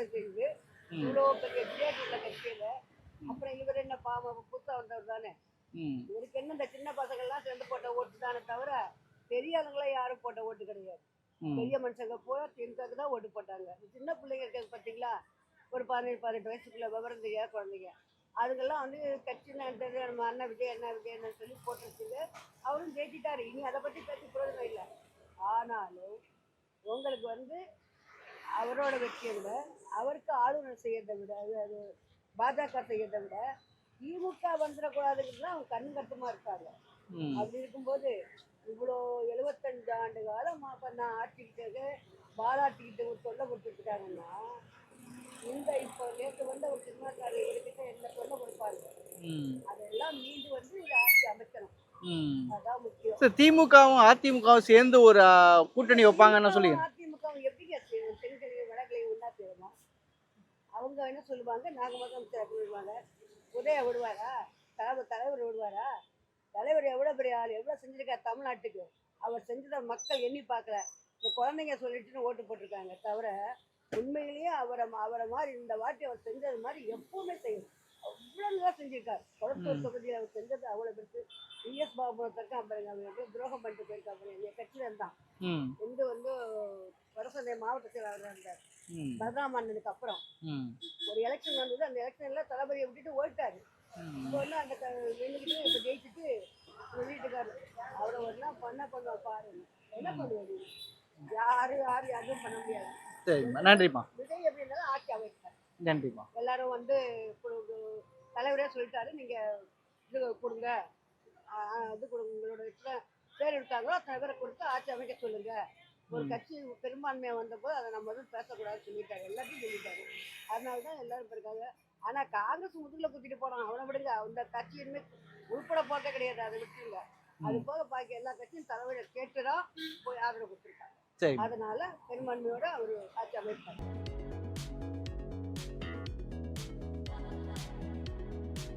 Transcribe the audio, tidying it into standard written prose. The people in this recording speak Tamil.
சாதனை செய்யுது. ம். இவ்வளோ பெரிய கிரேட் உள்ள கட்சியில அப்புறம் இவர் என்ன பாவம் புதுசா வந்தவர் தானே. ம். இவருக்கு என்ன இந்த சின்ன பசங்கள்லாம் சேர்ந்து போட்ட ஓட்டு தானே தவிர பெரிய ஆளுங்களாம் யாரும் போட்ட ஓட்டு கிடையாது. ம். பெரிய மனுஷங்க பூரா திமுகவுக்கு தான் ஓட்டு போட்டாங்க. இந்த சின்ன பிள்ளைங்க இருக்கிறது பார்த்தீங்களா, ஒரு 17 வயசுக்குள்ள விவரம் தெரியாத குழந்தைங்க. அதுங்கெல்லாம் வந்து கட்சி நடந்தது நம்ம அண்ணன் விஜய் அண்ணா விஜயன்னு சொல்லி போட்டுருச்சுங்க. அவரும் ஜெயிச்சிட்டாரு. இனி அதை பற்றி பேசி பிரயோஜனம் இல்லை. ஆனாலும் உங்களுக்கு வந்து அவரோட வெற்றியை விட அவருக்கு ஆளுநர் செய்யறதை விட அது பாஜக செய்யறதை விட திமுக வந்துடக்கூடாதுங்கிறது தான் அவங்க கண்ணு கட்டுமா இருக்காங்க. ம். அப்படி இருக்கும்போது இவ்வளோ 75 ஆண்டு காலம் பண்ண ஆட்சிக்கிட்டு பாராட்டிக்கிட்டு ஒரு தொல்லை கொடுத்துருக்காங்கன்னா இந்த இப்போ நேற்று வந்து ஒரு சினிமாக்காரர் இவர்கிட்ட என்ன தொல்லை கொடுப்பாங்க ம். அதெல்லாம் மீண்டு வந்து இந்த ஆட்சி அமைக்கணும். ம். அதான் முக்கியம். சார், திமுகவும் அதிமுகவும் சேர்ந்து ஒரு கூட்டணி வைப்பாங்கன்னு சொல்லி அதிமுக எப்படிங்க செய்யணும்? தென்கிழக்கு வடகிழக்கு ஒன்றா செய்யணும். அவங்க என்ன சொல்லுவாங்க, நாங்கள் முதலமைச்சர் விடுவாங்க. உதய விடுவாரா? தலைவர் விடுவாரா? தலைவர் எவ்வளோ பெரிய ஆள், எவ்வளோ செஞ்சுருக்காரு தமிழ்நாட்டுக்கு. அவர் செஞ்சதை மக்கள் எண்ணி பார்க்கல. இந்த குழந்தைங்க சொல்லிட்டுன்னு ஓட்டு போட்டிருக்காங்க தவிர உண்மையிலேயே அவரை மாதிரி இந்த வாட்டி அவர் செஞ்சது மாதிரி எப்பவுமே செய்யணும். அவ்வளோ நல்லா செஞ்சிருக்காரு. குளத்தூர் தொகுதியில் அவர் செஞ்சது அவ்வளோ பெருசு. விஎஸ் பாபுத்தருக்கும் பாருங்க, அவங்க துரோகம் பண்ணிட்டு போயிருக்காங்க. என் கட்சியில தான் வந்து வந்து வரசந்தை மாவட்ட செயலாளராக இருந்தார். பலராமண்ணனுக்கு அப்புறம் ஒரு எலெக்ஷன் வந்தது. அந்த எலெக்ஷன்ல தளபதியை விட்டுட்டு ஓட்டாரு. இப்போ வந்து அந்த வெள்ளிக்கிட்டு இப்போ ஜெயிச்சுட்டு வீட்டுக்காரு அவரை ஒரு நாள் பண்ண பாருங்க என்ன பண்ணுவாரு. யாரும் எதுவும் பண்ண முடியாது. சரிம்மா, நன்றிம்மா. விஜய் எப்படி இருந்தாலும் ஆட்சி அமைச்சார். நன்றிம்மா. எல்லாரும் வந்து தலைவரே சொல்லிட்டாரு, நீங்க இது கொடுங்க, இது கொடுங்க, உங்களோட பேர் இருக்காங்களோ அத்தனை பேரை கொடுத்து ஆட்சி அமைக்க சொல்லுங்க. ஒரு கட்சி பெரும்பான்மையை வந்தபோது அதை நம்ம வந்து பேசக்கூடாதுன்னு சொல்லிட்டாரு. எல்லாத்தையும் சொல்லிட்டாரு. அதனால தான் எல்லாரும் இருக்காங்க. ஆனா காங்கிரஸ் முதுகுல குத்திட்டு போனான். அவனை விடுங்க, அந்த கட்சி இனிமே உள்பட போட்டே கிடையாது. அதை விட்டுருங்க. அது போக பாக்கி எல்லா கட்சியும் தலைவரை கேட்டுதான் போய் ஆதரவு கொடுத்துருக்காங்க. அதனால பெரும்பான்மையோட அவரு ஆட்சி அமைக்க